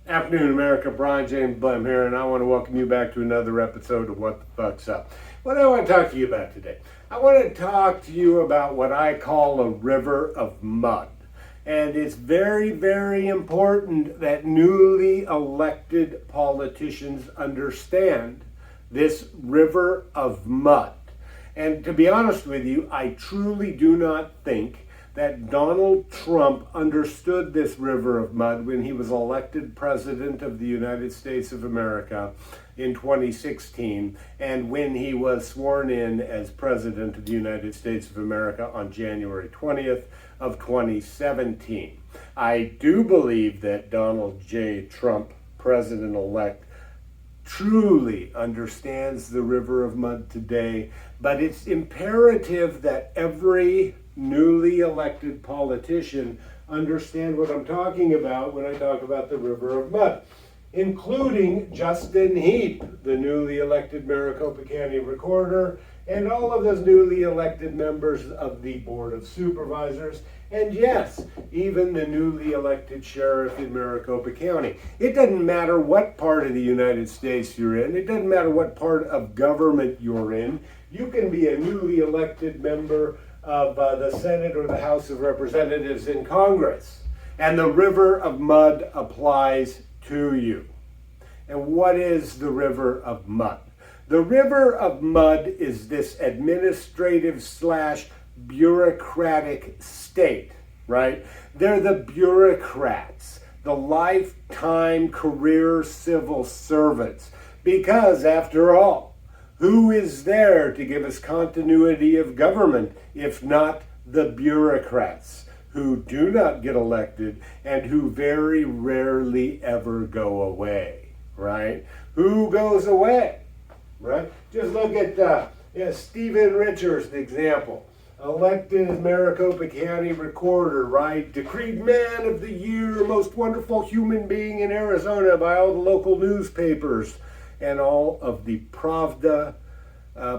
Afternoon, America. Brian James Blem here, and I want to welcome you back to another episode of What the Fuck's Up. What I want to talk to you about today, I want to talk to you about what I call a river of mud. And it's very, very important that newly elected politicians understand this river of mud. And to be honest with you, I truly do not think that Donald Trump understood this river of mud when he was elected President of the United States of America in 2016 and when he was sworn in as President of the United States of America on January 20th of 2017. I do believe that Donald J. Trump, President-elect, truly understands the river of mud today, but it's imperative that every newly elected politician understand what I'm talking about when I talk about the river of mud, including Justin Heap, the newly elected Maricopa County Recorder, and all of those newly elected members of the Board of Supervisors, and yes, even the newly elected sheriff in Maricopa County. It doesn't matter what part of the United States you're in, it doesn't matter what part of government you're in, you can be a newly elected member of the Senate or the House of Representatives in Congress. And the river of mud applies to you. And what is the river of mud? The river of mud is this administrative / bureaucratic state, right? They're the bureaucrats, the lifetime career civil servants. Because after all, who is there to give us continuity of government if not the bureaucrats who do not get elected and who very rarely ever go away, right? Who goes away, right? Just look at Stephen Richards, the example. Elected as Maricopa County Recorder, right? Decreed Man of the Year, most wonderful human being in Arizona by all the local newspapers and all of the Pravda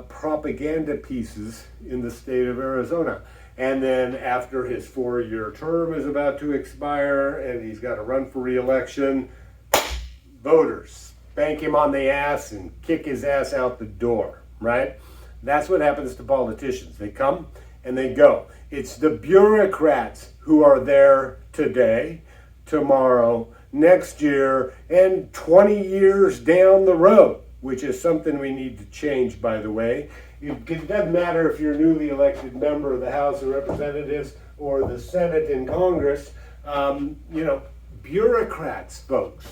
propaganda pieces in the state of Arizona. And then after his 4-year term is about to expire and he's got to run for re-election, voters spank him on the ass and kick his ass out the door, right? That's what happens to politicians. They come and they go. It's the bureaucrats who are there today, tomorrow, next year, and 20 years down the road, which is something we need to change, by the way. It doesn't matter if you're a newly elected member of the House of Representatives or the Senate in Congress. Bureaucrats, folks,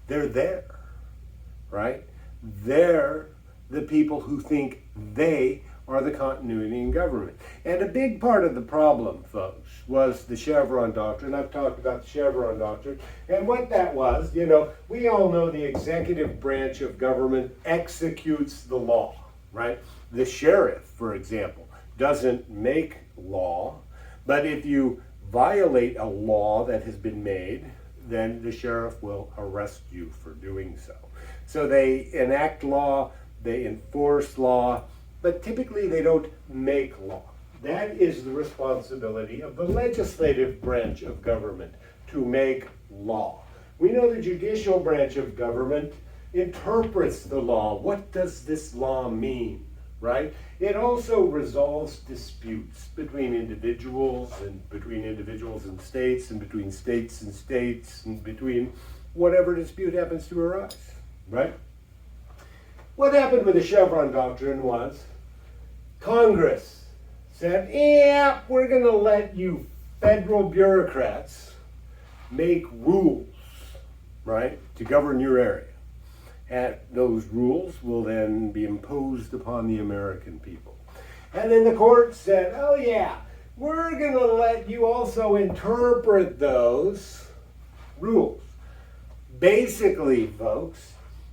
they're there, right? They're the people who think they are the continuity in government. And a big part of the problem, folks, was the Chevron doctrine. I've talked about the Chevron doctrine. And what that was, we all know the executive branch of government executes the law, right? The sheriff, for example, doesn't make law, but if you violate a law that has been made, then the sheriff will arrest you for doing so. So they enact law, they enforce law, but typically they don't make law. That is the responsibility of the legislative branch of government, to make law. We know the judicial branch of government interprets the law. What does this law mean, right? It also resolves disputes between individuals and states and between states and between whatever dispute happens to arise, right? What happened with the Chevron doctrine was Congress said, yeah, we're going to let you federal bureaucrats make rules, right, to govern your area. And those rules will then be imposed upon the American people. And then the court said, oh yeah, we're going to let you also interpret those rules. Basically, folks,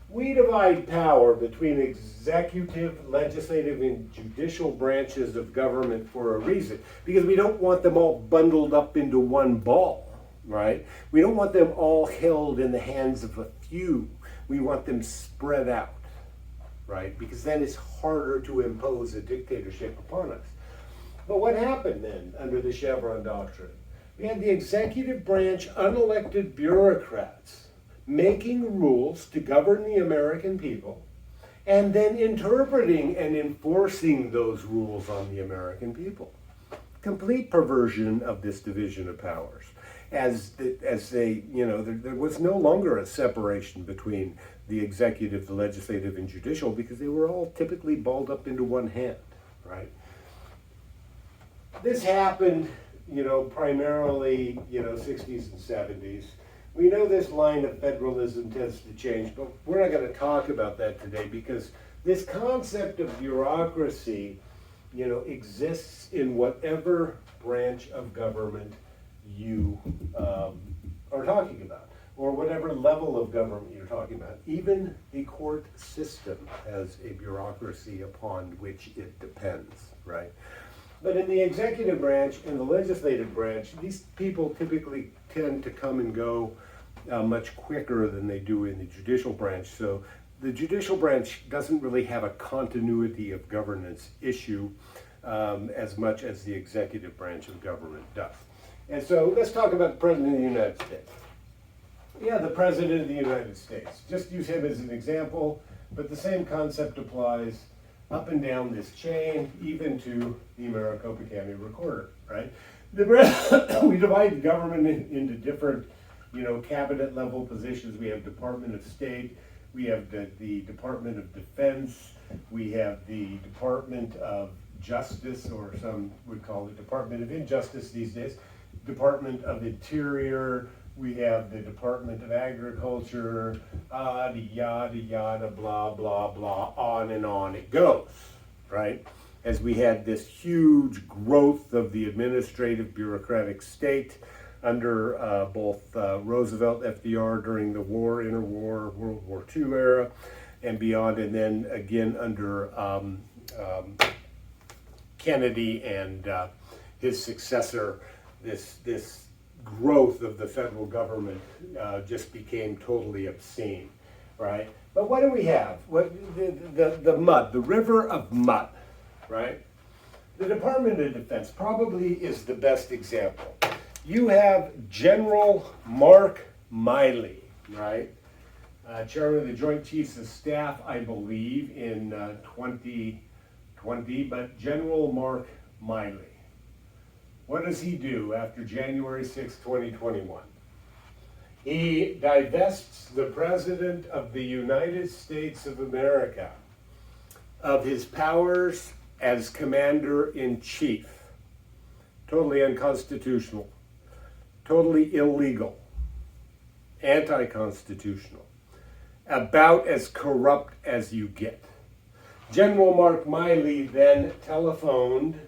we divide power between executive, legislative, and judicial branches of government for a reason. Because we don't want them all bundled up into one ball, right? We don't want them all held in the hands of a few. We want them spread out, right? Because then it's harder to impose a dictatorship upon us. But what happened then under the Chevron doctrine? We had the executive branch unelected bureaucrats making rules to govern the American people, and then interpreting and enforcing those rules on the American people. Complete perversion of this division of powers. There was no longer a separation between the executive, the legislative, and judicial, because they were all typically balled up into one hand, right? This happened, primarily, 60s and 70s. We know this line of federalism tends to change, but we're not going to talk about that today, because this concept of bureaucracy, exists in whatever branch of government you are talking about, or whatever level of government you're talking about. Even the court system has a bureaucracy upon which it depends, right? But in the executive branch and the legislative branch, these people typically tend to come and go much quicker than they do in the judicial branch. So the judicial branch doesn't really have a continuity of governance issue as much as the executive branch of government does. And so let's talk about the President of the United States. Yeah, the President of the United States. Just use him as an example, but the same concept applies up and down this chain, even to the Maricopa County Recorder, right? We divide government into different, cabinet level positions. We have Department of State, we have the Department of Defense, we have the Department of Justice, or some would call it Department of Injustice these days, Department of Interior, we have the Department of Agriculture, yada, yada, blah, blah, blah, on and on it goes, right? As we had this huge growth of the administrative bureaucratic state under both Roosevelt, FDR during the interwar, World War II era and beyond, and then again under Kennedy and his successor, this growth of the federal government just became totally obscene, right? But what do we have? The mud, the river of mud, right? The Department of Defense probably is the best example. You have General Mark Miley, right? Chairman of the Joint Chiefs of Staff, I believe, in 2020, but General Mark Miley. What does he do after January 6, 2021? He divests the President of the United States of America of his powers as Commander-in-Chief. Totally unconstitutional, totally illegal, anti-constitutional, about as corrupt as you get. General Mark Miley then telephoned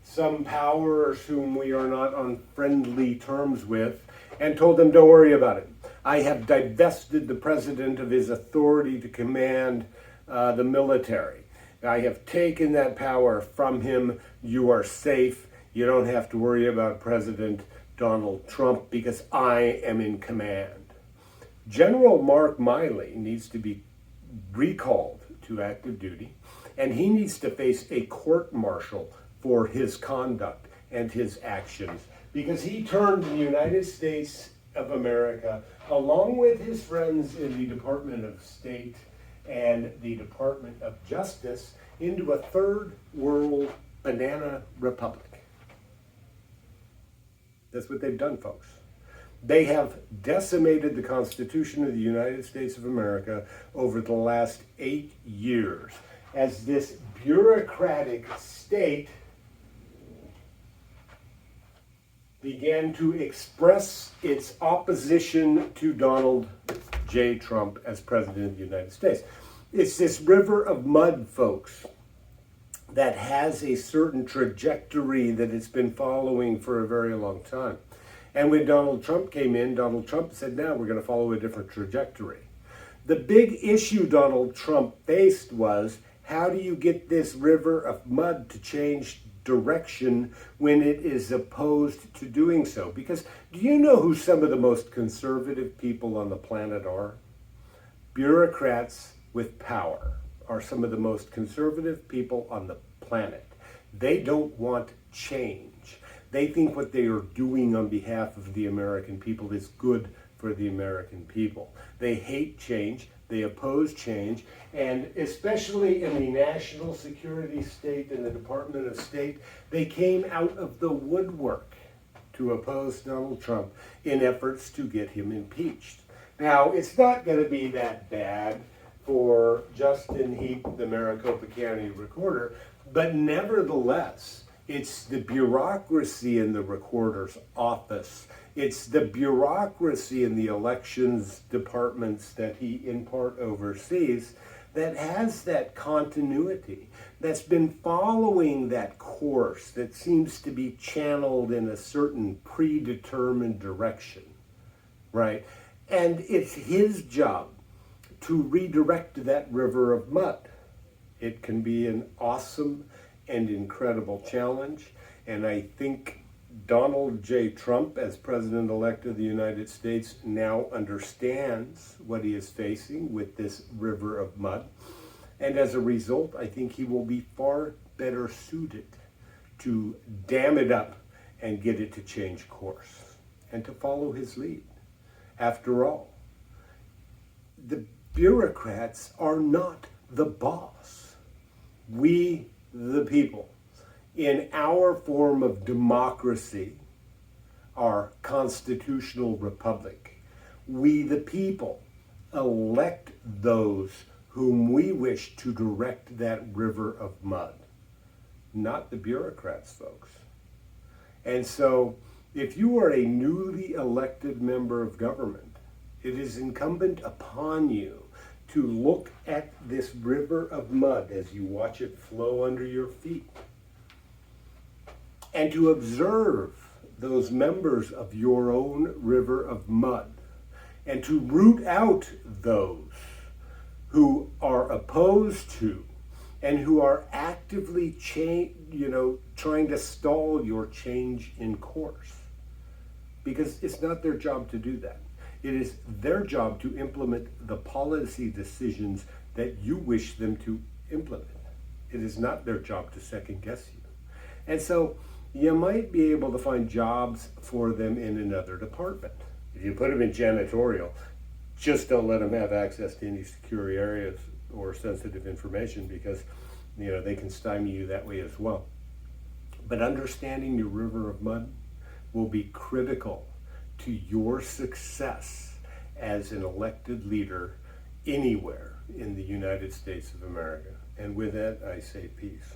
some powers whom we are not on friendly terms with and told them, don't worry about it. I have divested the president of his authority to command the military. I have taken that power from him. You are safe. You don't have to worry about President Donald Trump because I am in command. General Mark Miley needs to be recalled to active duty, and he needs to face a court-martial for his conduct and his actions, because he turned the United States of America, along with his friends in the Department of State and the Department of Justice, into a third world banana republic. That's what they've done, folks. They have decimated the Constitution of the United States of America over the last 8 years as this bureaucratic state began to express its opposition to Donald J. Trump as President of the United States. It's this river of mud, folks, that has a certain trajectory that it's been following for a very long time. And when Donald Trump came in, Donald Trump said, now we're going to follow a different trajectory. The big issue Donald Trump faced was, how do you get this river of mud to change direction when it is opposed to doing so? Because do you know who some of the most conservative people on the planet are? Bureaucrats with power are some of the most conservative people on the planet. They don't want change. They think what they are doing on behalf of the American people is good for the American people. They hate change, they oppose change, and especially in the national security state and the Department of State, they came out of the woodwork to oppose Donald Trump in efforts to get him impeached. Now, it's not going to be that bad for Justin Heap, the Maricopa County recorder, but nevertheless, it's the bureaucracy in the recorder's office. It's the bureaucracy in the elections departments that he in part oversees that has that continuity, that's been following that course that seems to be channeled in a certain predetermined direction, right? And it's his job to redirect that river of mud. It can be an awesome and incredible challenge, and I think Donald J. Trump, as President-elect of the United States, now understands what he is facing with this river of mud. And as a result, I think he will be far better suited to dam it up and get it to change course and to follow his lead. After all, the bureaucrats are not the boss. We, the people, in our form of democracy, our constitutional republic, we the people elect those whom we wish to direct that river of mud, not the bureaucrats, folks. And so, if you are a newly elected member of government, it is incumbent upon you to look at this river of mud as you watch it flow under your feet, and to observe those members of your own river of mud, and to root out those who are opposed to and who are actively trying to stall your change in course. Because it's not their job to do that. It is their job to implement the policy decisions that you wish them to implement. It is not their job to second guess you. And so you might be able to find jobs for them in another department. If you put them in janitorial, just don't let them have access to any secure areas or sensitive information, because they can stymie you that way as well. But understanding your river of mud will be critical to your success as an elected leader anywhere in the United States of America. And with that, I say peace.